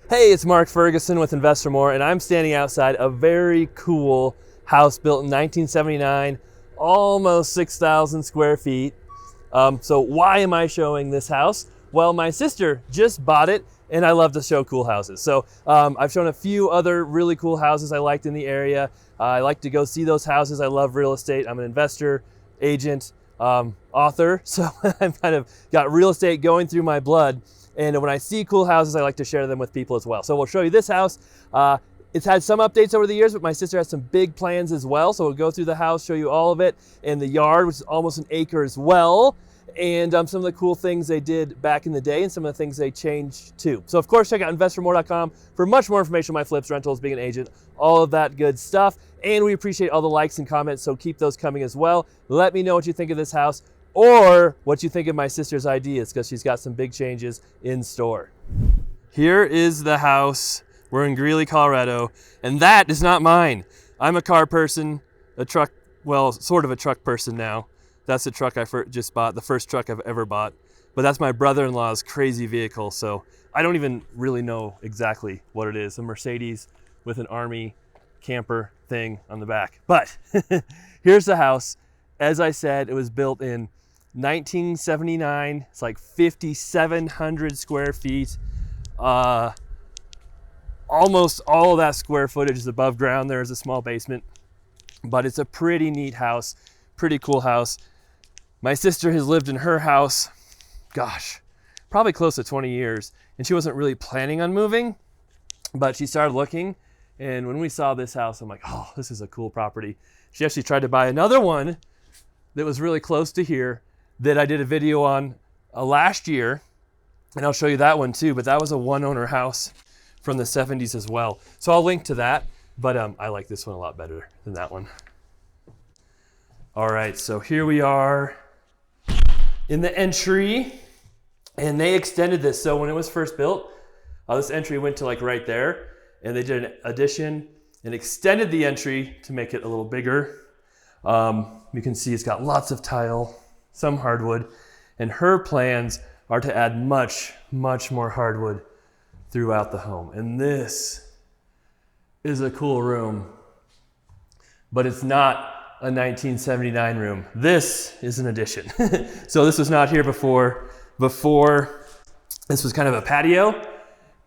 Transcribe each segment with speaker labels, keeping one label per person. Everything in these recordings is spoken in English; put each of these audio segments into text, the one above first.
Speaker 1: Hey, it's Mark Ferguson with Investor More, and I'm standing outside a very cool house built in 1979, almost 6,000 square feet. So why am I showing this house? Well, my sister just bought it, and I love to show cool houses. So I've shown a few other really cool houses I liked in the area. I like to go see those houses. I love real estate. I'm an investor, agent, author, so I've kind of got real estate going through my blood. And when I see cool houses, I like to share them with people as well. So we'll show you this house. It's had some updates over the years, but my sister has some big plans as well. So we'll go through the house, show you all of it, and the yard, which is almost an acre as well, and some of the cool things they did back in the day and some of the things they changed too. So of course, check out investormore.com for much more information on my flips, rentals, being an agent, all of that good stuff. And we appreciate all the likes and comments, so keep those coming as well. Let me know what you think of this house, or what you think of my sister's ideas, because she's got some big changes in store. Here is the house. We're in Greeley, Colorado, and that is not mine. I'm a car person, a truck, well, sort of a truck person now. That's the truck I just bought, the first truck I've ever bought. But that's my brother-in-law's crazy vehicle, so I don't even really know exactly what it is. A Mercedes with an Army camper thing on the back. But here's the house. As I said, it was built in 1979. It's like 5,700 square feet. Almost all of that square footage is above ground. There's a small basement, but it's a pretty neat house, pretty cool house. My sister has lived in her house, gosh, probably close to 20 years, and she wasn't really planning on moving, but she started looking, and when we saw this house, I'm like, oh, this is a cool property. She actually tried to buy another one that was really close to here that I did a video on last year, and I'll show you that one too, but that was a one-owner house from the 70s as well. So I'll link to that, but I like this one a lot better than that one. All right, so here we are in the entry, and they extended this. So when it was first built, this entry went to like right there, and they did an addition and extended the entry to make it a little bigger. You can see it's got lots of tile, some hardwood, and her plans are to add much, much more hardwood throughout the home. And this is a cool room, but it's not a 1979 room. This is an addition. So this was not here before. Before, this was kind of a patio,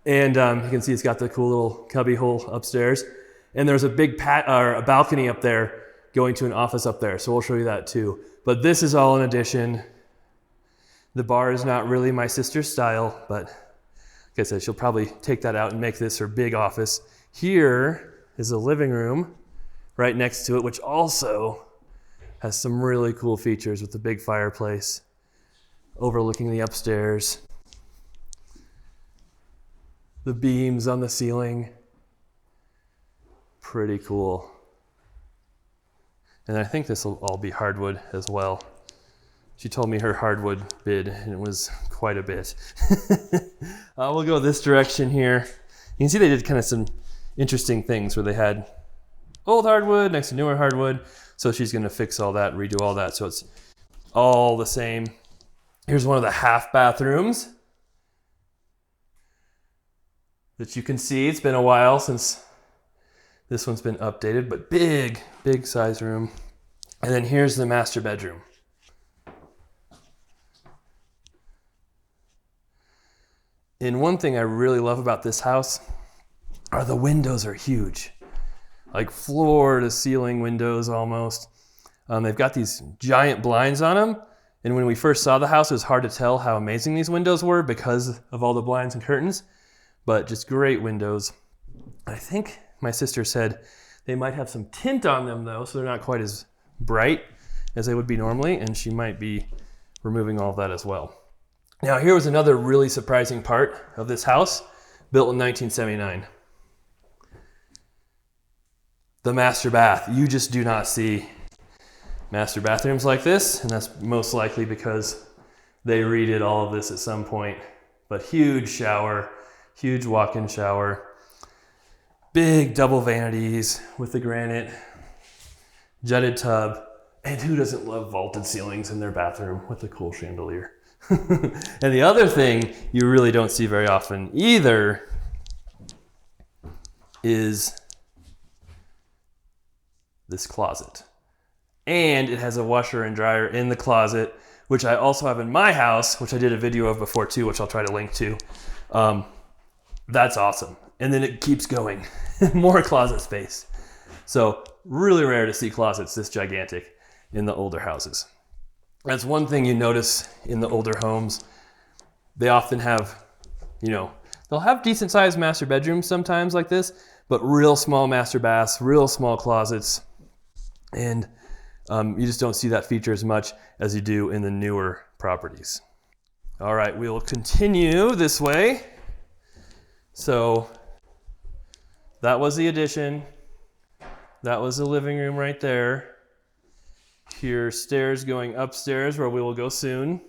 Speaker 1: and you can see it's got the cool little cubby hole upstairs. And there's a big a balcony up there going to an office up there. So we'll show you that too. But this is all an addition. The bar is not really my sister's style, but like I said, she'll probably take that out and make this her big office. Here is a living room right next to it, which also has some really cool features with the big fireplace overlooking the upstairs. The beams on the ceiling, pretty cool. And I think this will all be hardwood as well. She told me her hardwood bid, and it was quite a bit. We'll go this direction here. You can see they did kind of some interesting things where they had old hardwood next to newer hardwood. So she's gonna fix all that, redo all that, so it's all the same. Here's one of the half bathrooms that you can see. It's been a while since this one's been updated, but big, big size room. And then here's the master bedroom. And one thing I really love about this house are the windows are huge, like floor to ceiling windows almost. They've got these giant blinds on them. And when we first saw the house, it was hard to tell how amazing these windows were because of all the blinds and curtains, but just great windows. I think my sister said they might have some tint on them though, so they're not quite as bright as they would be normally, and she might be removing all of that as well. Now here was another really surprising part of this house, built in 1979. The master bath. You just do not see master bathrooms like this, and that's most likely because they redid all of this at some point. But huge shower, huge walk-in shower, big double vanities with the granite, jutted tub, and who doesn't love vaulted ceilings in their bathroom with a cool chandelier? And the other thing you really don't see very often either is this closet. And it has a washer and dryer in the closet, which I also have in my house, which I did a video of before too, which I'll try to link to. That's awesome. And then it keeps going. More closet space. So really rare to see closets this gigantic in the older houses. That's one thing you notice in the older homes. They often have, they'll have decent sized master bedrooms sometimes like this, but real small master baths, real small closets. And you just don't see that feature as much as you do in the newer properties. All right, we will continue this way. So that was the addition. That was the living room right there. Here's stairs going upstairs where we will go soon.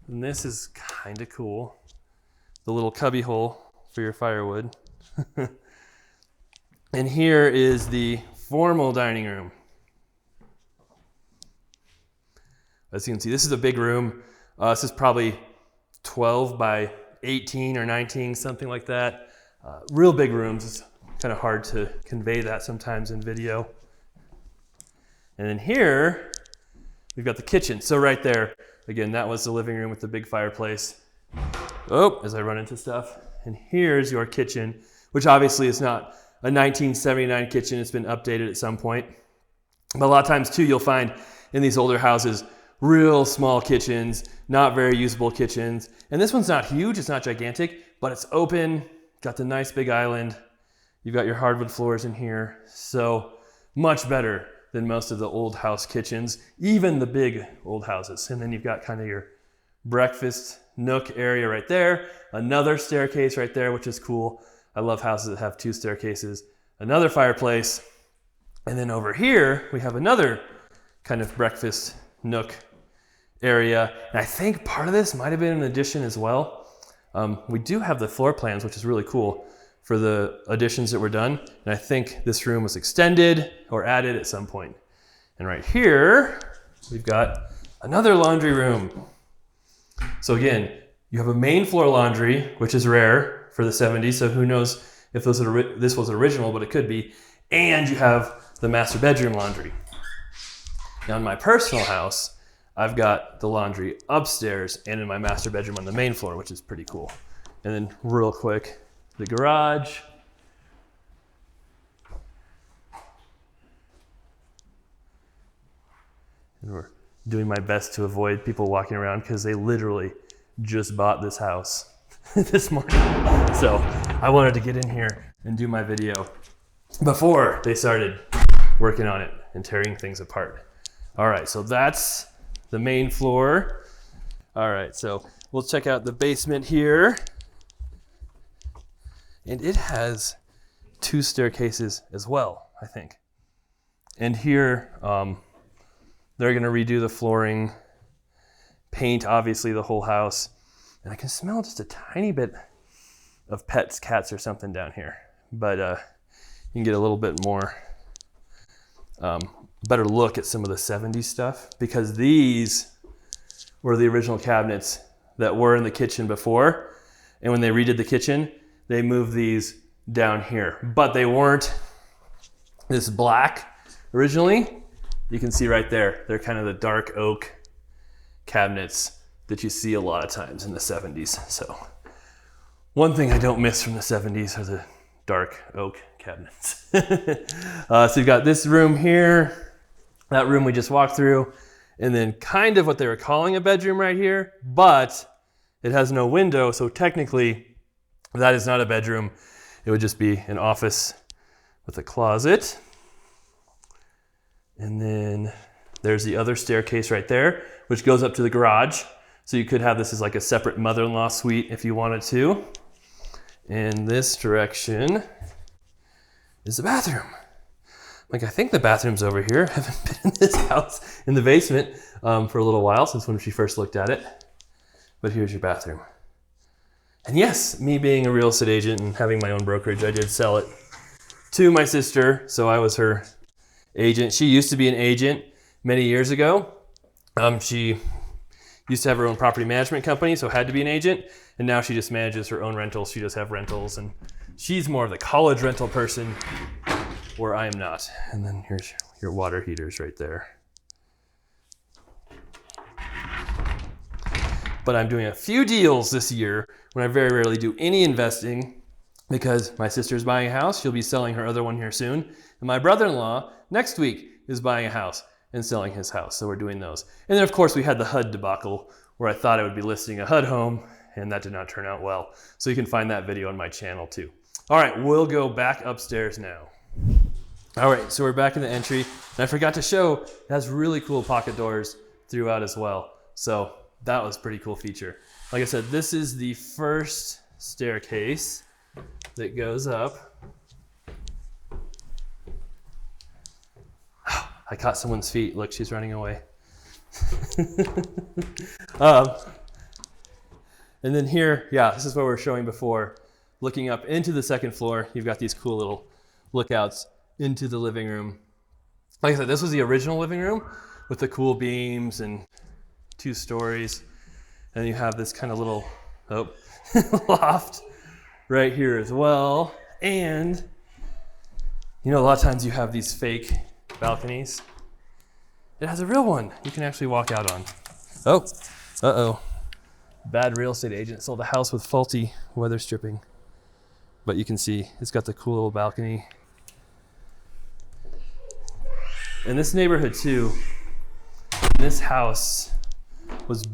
Speaker 1: And this is kind of cool. The little cubby hole for your firewood. And here is the formal dining room. As you can see, this is a big room. This is probably 12 by 18 or 19, something like that. Real big rooms. It's kind of hard to convey that sometimes in video. And then here, we've got the kitchen. So right there, again, that was the living room with the big fireplace. Oh, as I run into stuff. And here's your kitchen, which obviously is not a 1979 kitchen. It's been updated at some point. But a lot of times too, you'll find in these older houses, real small kitchens, not very usable kitchens. And this one's not huge, it's not gigantic, but it's open, got the nice big island. You've got your hardwood floors in here. So much better than most of the old house kitchens, even the big old houses. And then you've got kind of your breakfast nook area right there, another staircase right there, which is cool. I love houses that have 2 staircases, another fireplace. And then over here, we have another kind of breakfast nook area. And I think part of this might have been an addition as well. We do have the floor plans, which is really cool for the additions that were done. And I think this room was extended or added at some point. And right here, we've got another laundry room. So again, you have a main floor laundry, which is rare for the 70s. So who knows if this was original, but it could be. And you have the master bedroom laundry. Now in my personal house, I've got the laundry upstairs and in my master bedroom on the main floor, which is pretty cool. And then real quick, the garage. And we're doing my best to avoid people walking around because they literally just bought this house this morning. So I wanted to get in here and do my video before they started working on it and tearing things apart. All right, so that's the main floor. All right, so we'll check out the basement here. And it has 2 staircases as well, I think. And here, they're gonna redo the flooring, paint obviously the whole house. And I can smell just a tiny bit of pets, cats or something down here. But you can get a little bit more better look at some of the 70s stuff, because these were the original cabinets that were in the kitchen before. And when they redid the kitchen, they moved these down here, but they weren't this black originally. You can see right there, they're kind of the dark oak cabinets that you see a lot of times in the 70s. So one thing I don't miss from the 70s are the dark oak cabinets. So you've got this room here, that room we just walked through, and then kind of what they were calling a bedroom right here, but it has no window, so technically that is not a bedroom. It would just be an office with a closet. And then there's the other staircase right there, which goes up to the garage. So you could have this as like a separate mother-in-law suite if you wanted to. And this direction is the bathroom. Like, I think the bathroom's over here. I haven't been in this house in the basement for a little while, since when she first looked at it. But here's your bathroom. And yes, me being a real estate agent and having my own brokerage, I did sell it to my sister. So I was her agent. She used to be an agent many years ago. She used to have her own property management company, so had to be an agent. And now she just manages her own rentals. She does have rentals, and she's more of the college rental person, where I am not. And then here's your water heaters right there. But I'm doing a few deals this year when I very rarely do any investing, because my sister's buying a house. She'll be selling her other one here soon. And my brother-in-law next week is buying a house and selling his house. So we're doing those. And then of course we had the HUD debacle where I thought I would be listing a HUD home, and that did not turn out well. So you can find that video on my channel too. All right, we'll go back upstairs now. All right, so we're back in the entry. And I forgot to show, it has really cool pocket doors throughout as well. So that was a pretty cool feature. Like I said, this is the first staircase that goes up. I caught someone's feet. Look, she's running away. And then here, yeah, this is what we were showing before. Looking up into the second floor, you've got these cool little lookouts into the living room. Like I said, this was the original living room with the cool beams and 2 stories. And you have this kind of little loft right here as well. And you know, a lot of times you have these fake balconies. It has a real one you can actually walk out on. Oh, uh-oh. Bad real estate agent sold a house with faulty weather stripping. But you can see it's got the cool little balcony. In this neighborhood too, this house was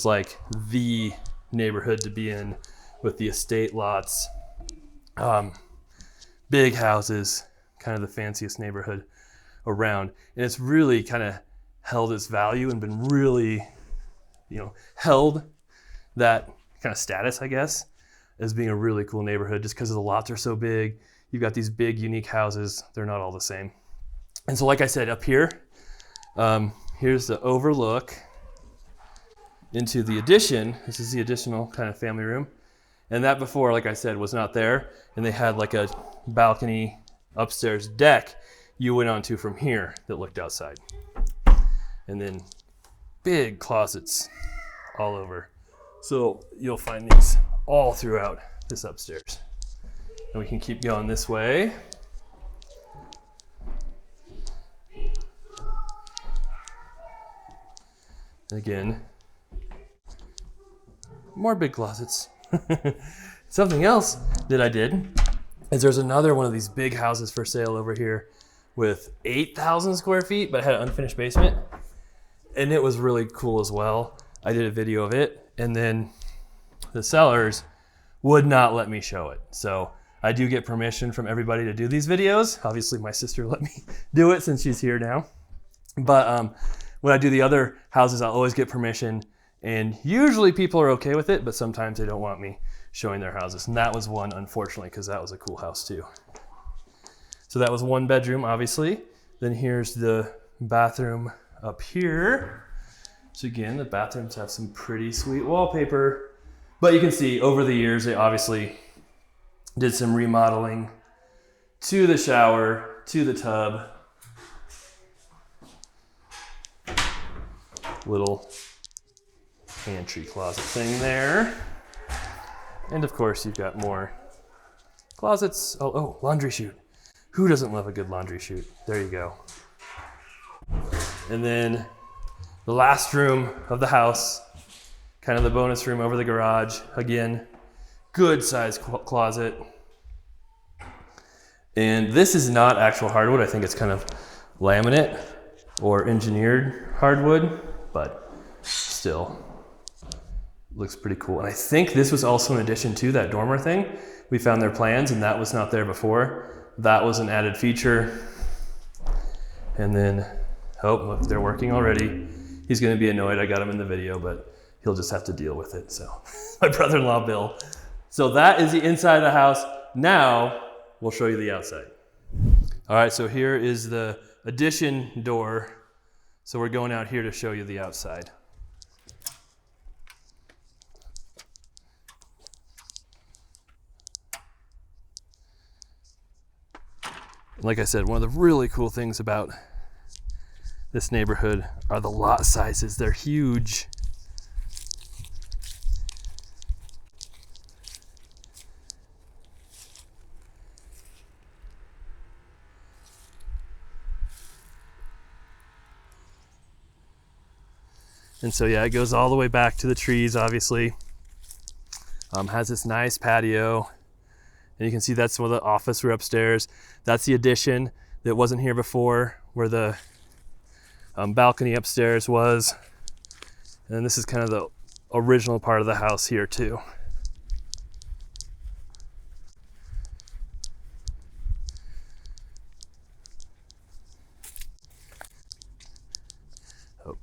Speaker 1: like the neighborhood to be in, with the estate lots, big houses, kind of the fanciest neighborhood around. And it's really kind of held its value and been really, you know, held that kind of status, I guess, as being a really cool neighborhood just because the lots are so big. You've got these big, unique houses. They're not all the same. And so like I said, up here, here's the overlook into the addition. This is the additional kind of family room. And that before, like I said, was not there. And they had like a balcony upstairs deck you went onto from here that looked outside. And then big closets all over. So you'll find these all throughout this upstairs. And we can keep going this way. And again, more big closets. Something else that I did is there's another one of these big houses for sale over here with 8,000 square feet, but it had an unfinished basement. And it was really cool as well. I did a video of it, and then the sellers would not let me show it. So I do get permission from everybody to do these videos. Obviously my sister let me do it since she's here now. But when I do the other houses, I'll always get permission. And usually people are okay with it, but sometimes they don't want me showing their houses. And that was one, unfortunately, because that was a cool house too. So that was 1 bedroom, obviously. Then here's the bathroom up here. So again, the bathrooms have some pretty sweet wallpaper. But you can see over the years, they obviously did some remodeling to the shower, to the tub. Little pantry closet thing there. And of course, you've got more closets. Oh, laundry chute. Who doesn't love a good laundry chute? There you go. And then the last room of the house, kind of the bonus room over the garage. Again, good sized closet. And this is not actual hardwood. I think it's kind of laminate or engineered hardwood, but still looks pretty cool. And I think this was also in addition to that dormer thing. We found their plans and that was not there before. That was an added feature. And then, oh, look, they're working already. He's gonna be annoyed I got him in the video, but he'll just have to deal with it, so. My brother-in-law, Bill. So that is the inside of the house. Now, we'll show you the outside. All right, so here is the addition door. So we're going out here to show you the outside. Like I said, one of the really cool things about this neighborhood are the lot sizes. They're huge. And so yeah, it goes all the way back to the trees, obviously. Has this nice patio. And you can see that's some of the office room upstairs. That's the addition that wasn't here before, where the balcony upstairs was. And this is kind of the original part of the house here too. Oh,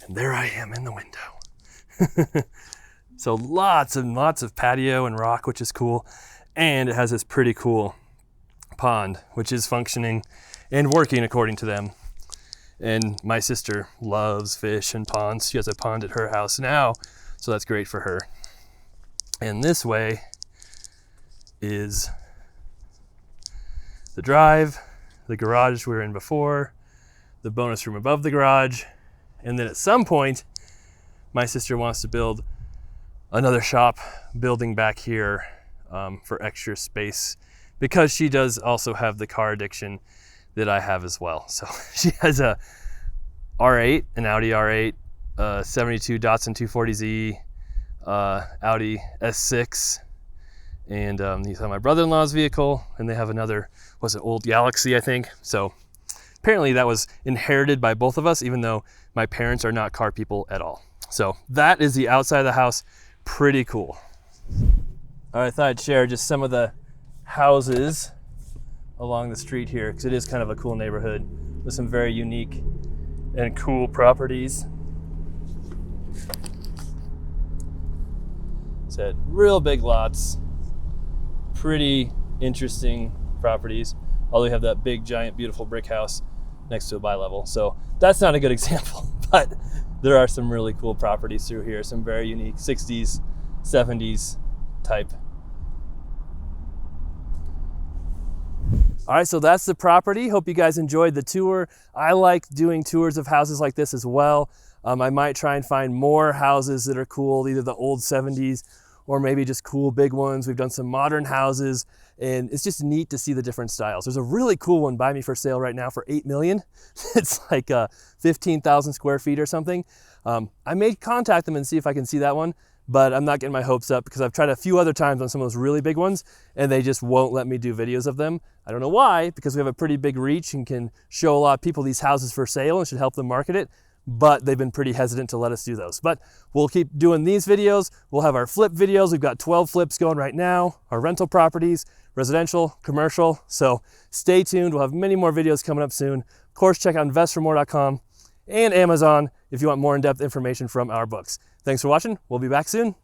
Speaker 1: and there I am in the window. So lots and lots of patio and rock, which is cool. And it has this pretty cool pond, which is functioning and working according to them. And my sister loves fish and ponds. She has a pond at her house now, so that's great for her. And this way is the drive, the garage we were in before, the bonus room above the garage, and then at some point, my sister wants to build another shop building back here for extra space, because she does also have the car addiction that I have as well. So she has a R8, an Audi R8, 72 Datsun 240Z, Audi S6, and these are my brother-in-law's vehicle, and they have another, was it old Galaxy, I think. So apparently that was inherited by both of us, even though my parents are not car people at all. So that is the outside of the house. Pretty cool. All right, I thought I'd share just some of the houses along the street here, because it is kind of a cool neighborhood with some very unique and cool properties. Said real big lots, pretty interesting properties. Although we have that big, giant, beautiful brick house next to a bi-level. So that's not a good example, but there are some really cool properties through here, some very unique 60s, 70s type. All right, so that's the property. Hope you guys enjoyed the tour. I like doing tours of houses like this as well. I might try and find more houses that are cool, either the old 70s or maybe just cool big ones. We've done some modern houses, and it's just neat to see the different styles. There's a really cool one by me for sale right now for $8 million. It's like 15,000 square feet or something. I may contact them and see if I can see that one, but I'm not getting my hopes up, because I've tried a few other times on some of those really big ones and they just won't let me do videos of them. I don't know why, because we have a pretty big reach and can show a lot of people these houses for sale and should help them market it, but they've been pretty hesitant to let us do those. But we'll keep doing these videos. We'll have our flip videos. We've got 12 flips going right now, our rental properties, residential, commercial. So stay tuned. We'll have many more videos coming up soon. Of course, check out investformore.com and Amazon if you want more in-depth information from our books. Thanks for watching. We'll be back soon.